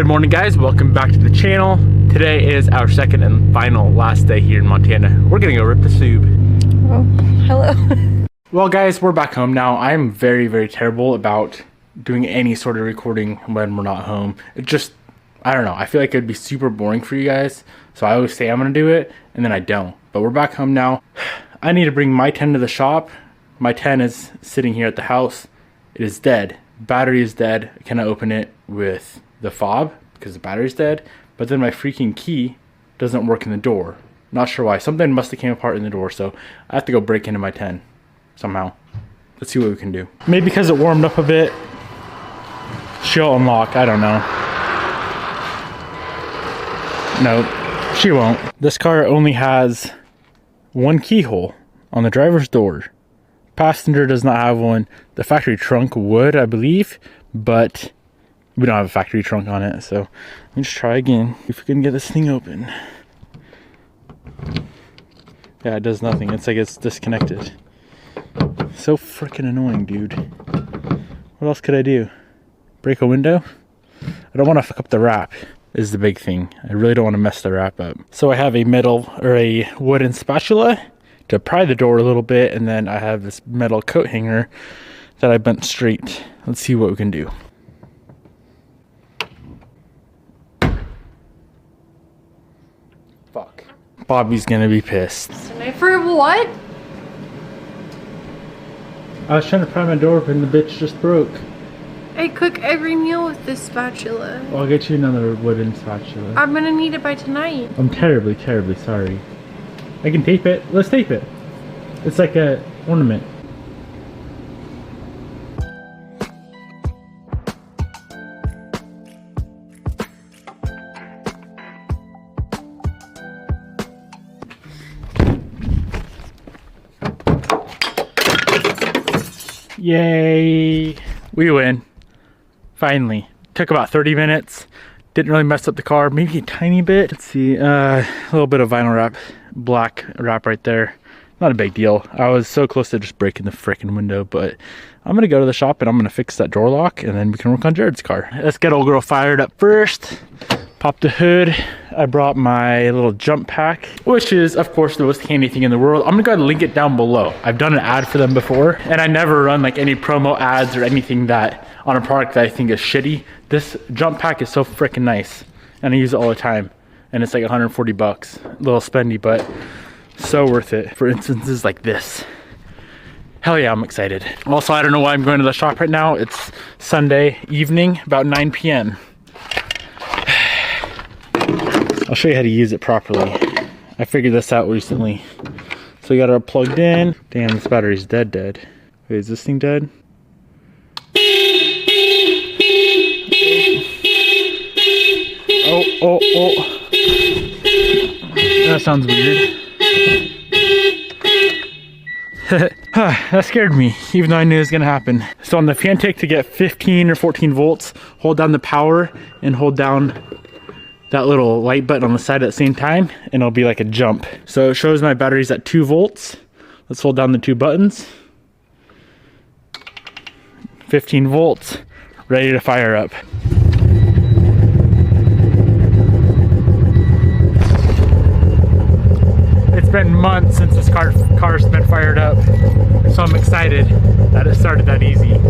morning, guys. Welcome back to the channel. Today is our second and final last day here in Montana. We're gonna go rip the sub. Oh, hello. Well, guys, we're back home now. I'm very terrible about doing any sort of recording when we're not home. It just, I don't know. I feel like it'd be super boring for you guys. So I always say I'm gonna do it and then I don't. But we're back home now. I need to bring my 10 to the shop. My 10 is sitting here at the house. It is dead. Battery is dead. I cannot open it with the fob because the battery's dead. But then my freaking key doesn't work in the door. Not sure why. Something must have came apart in the door. So I have to go break into my 10 somehow. Let's see what we can do. Maybe because it warmed up a bit, she'll unlock. I don't know. No, she won't. This car only has one keyhole on the driver's door. Passenger does not have one. The factory trunk would, I believe, but we don't have a factory trunk on it. So let me just try again. If we can get this thing open. Yeah, it does nothing. It's like it's disconnected. So freaking annoying, dude. What else could I do? Break a window? I don't want to fuck up the wrap is the big thing. I really don't want to mess the wrap up. So I have a metal or a wooden spatula to pry the door a little bit, and then I have this metal coat hanger that I bent straight. Let's see what we can do. Fuck. Bobby's gonna be pissed. For what? I was trying to pry my door open, the bitch just broke. I cook every meal with this spatula. Well, I'll get you another wooden spatula. I'm gonna need it by tonight. I'm terribly sorry. I can tape it. Let's tape it. It's like a ornament. Yay! We win. Finally. Took about 30 minutes. Didn't really mess up the car. Maybe a tiny bit. Let's see. A little bit of vinyl wrap. Black wrap right there. Not a big deal. I was so close to just breaking the freaking window, but I'm going to go to the shop and I'm going to fix that door lock and then we can work on Jared's car. Let's get old girl fired up first. Pop the hood. I brought my little jump pack, which is, of course, the most handy thing in the world. I'm gonna go ahead and link it down below. I've done an ad for them before, and I never run like any promo ads or anything that on a product that I think is shitty. This jump pack is so freaking nice, and I use it all the time. And it's like 140 bucks. A little spendy, but so worth it for instances like this. Hell yeah, I'm excited. Also, I don't know why I'm going to the shop right now. It's Sunday evening, about 9 p.m. I'll show you how to use it properly. I figured this out recently. So we got it plugged in. Damn, this battery's dead. Wait, is this thing dead? Oh. That sounds weird. That scared me, even though I knew it was gonna happen. So on the Fantic, to get 15 or 14 volts, hold down the power and hold down that little light button on the side at the same time, and it'll be like a jump. So it shows my battery's at 2 volts. Let's hold down the 2 buttons. 15 volts, ready to fire up. It's been months since this car's been fired up, so I'm excited that it started that easy.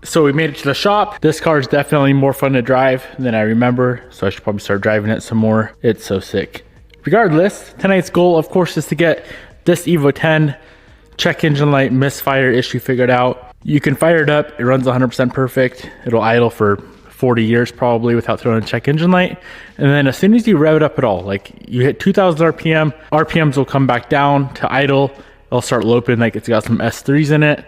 So we made it to the shop. This car is definitely more fun to drive than I remember, so I should probably start driving it some more. It's so sick. Regardless, tonight's goal, of course, is to get this Evo 10 check engine light misfire issue figured out. You can fire it up, it runs 100% perfect. It'll idle for 40 years probably without throwing a check engine light. And then as soon as you rev it up at all, like you hit 2000 RPM, RPMs will come back down to idle. It'll start loping like it's got some S3s in it.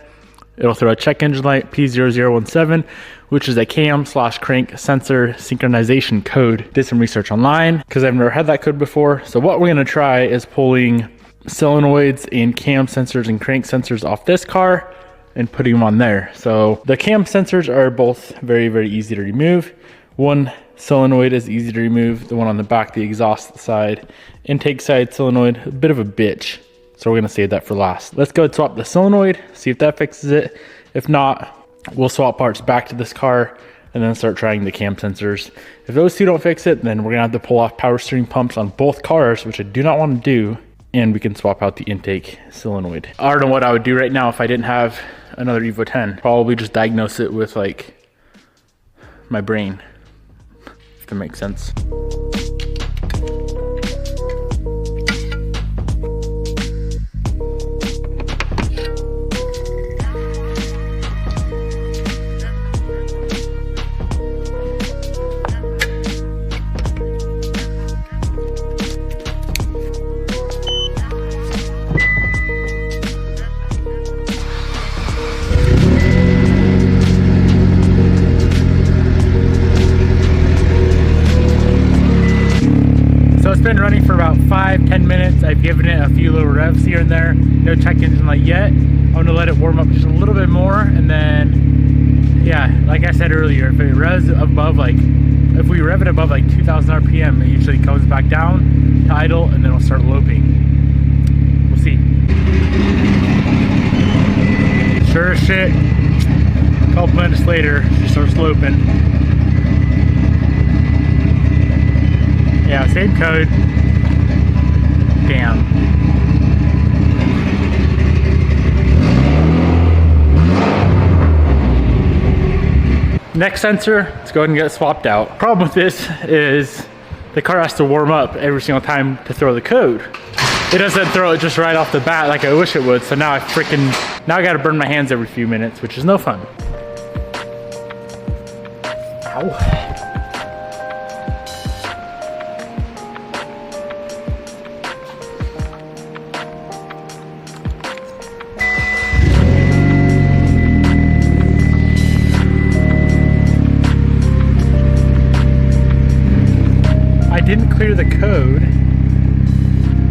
It'll throw a check engine light P0017, which is a cam/crank sensor synchronization code. Did some research online because I've never had that code before. So what we're gonna try is pulling solenoids and cam sensors and crank sensors off this car and putting them on there. So the cam sensors are both very, very easy to remove. One solenoid is easy to remove. The one on the back, the exhaust side, intake side solenoid, a bit of a bitch. So we're gonna save that for last. Let's go swap the solenoid, see if that fixes it. If not, we'll swap parts back to this car and then start trying the cam sensors. If those two don't fix it, then we're gonna have to pull off power steering pumps on both cars, which I do not wanna do, and we can swap out the intake solenoid. I don't know what I would do right now if I didn't have another Evo 10. Probably just diagnose it with like my brain, if that makes sense. Been running for about 5-10 minutes. I've given it a few little revs here and there. No check engine light yet. I'm gonna let it warm up just a little bit more, and then yeah, like I said earlier, if it revs above like, if we rev it above like 2000 RPM, it usually comes back down to idle and then it'll start loping. We'll see. Sure as shit, a couple minutes later, she starts loping. Yeah, same code. Damn. Next sensor, let's go ahead and get it swapped out. Problem with this is the car has to warm up every single time to throw the code. It doesn't throw it just right off the bat like I wish it would, so now I gotta burn my hands every few minutes, which is no fun. Ow. Didn't clear the code.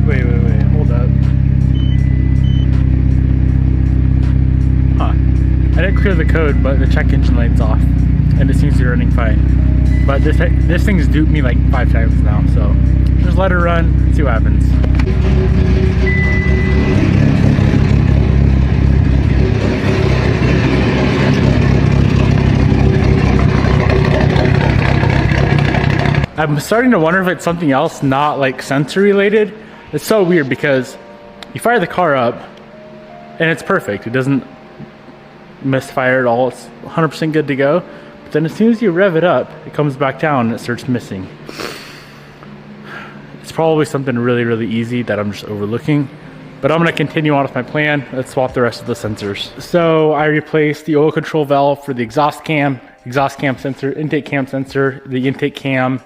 Wait, hold up. I didn't clear the code, but the check engine light's off, and it seems to be running fine. But this thing's duped me like 5 times now, so just let it run, see what happens. I'm starting to wonder if it's something else, not like sensor related. It's so weird because you fire the car up and it's perfect. It doesn't misfire at all. It's 100% good to go. But then as soon as you rev it up, it comes back down and it starts missing. It's probably something really, really easy that I'm just overlooking. But I'm gonna continue on with my plan. Let's swap the rest of the sensors. So I replaced the oil control valve for the exhaust cam sensor, intake cam sensor, the intake cam,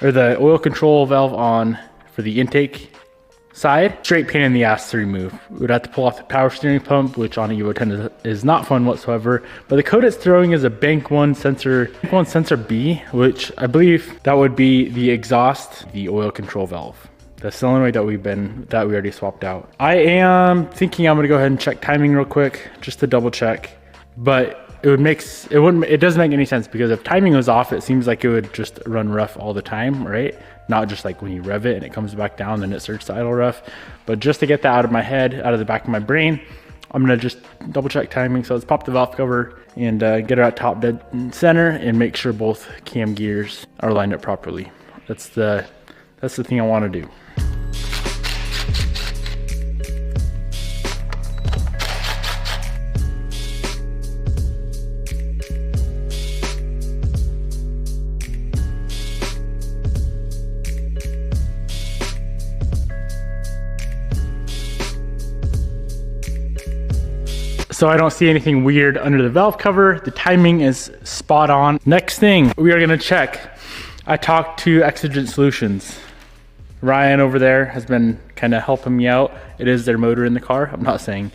or the oil control valve on for the intake side. Straight pain in the ass to remove. We'd have to pull off the power steering pump, which on a Evo 10 is not fun whatsoever. But the code it's throwing is a bank one sensor B, which I believe that would be the exhaust, the oil control valve, the solenoid that we already swapped out. I am thinking I'm gonna go ahead and check timing real quick, just to double check. But it doesn't make any sense, because if timing was off, it seems like it would just run rough all the time, right? Not just like when you rev it and it comes back down, then it starts to idle rough. But just to get that out of my head, out of the back of my brain, I'm gonna just double check timing. So let's pop the valve cover and get it at top dead center and make sure both cam gears are lined up properly. That's the thing I wanna do. so I don't see anything weird under the valve cover. The timing is spot on. Next thing we are gonna check. I talked to Exigent Solutions. Ryan over there has been kind of helping me out. It is their motor in the car. I'm not saying